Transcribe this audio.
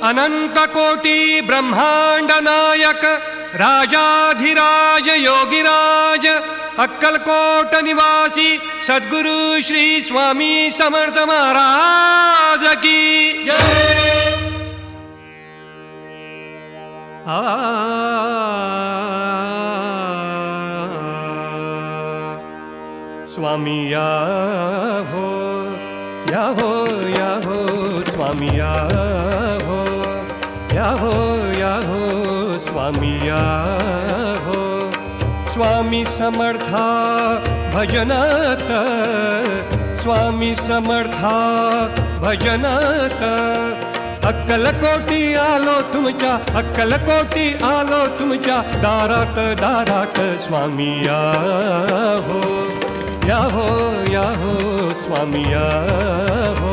अनंत कोटी ब्रह्मांड नायक राजाधिराज योगिराज अक्कलकोट निवासी सद्गुरु श्री स्वामी समर्थ महाराज की जय। स्वामी या हो स्वामी या हो स्वामी या हो। स्वामी समर्था भजनात स्वामी समर्था भजनात अक्कलकोटी आलो तुमच्या अक्कलकोटी आलो तुमच्या दारात दारात स्वामी या हो स्वामी या हो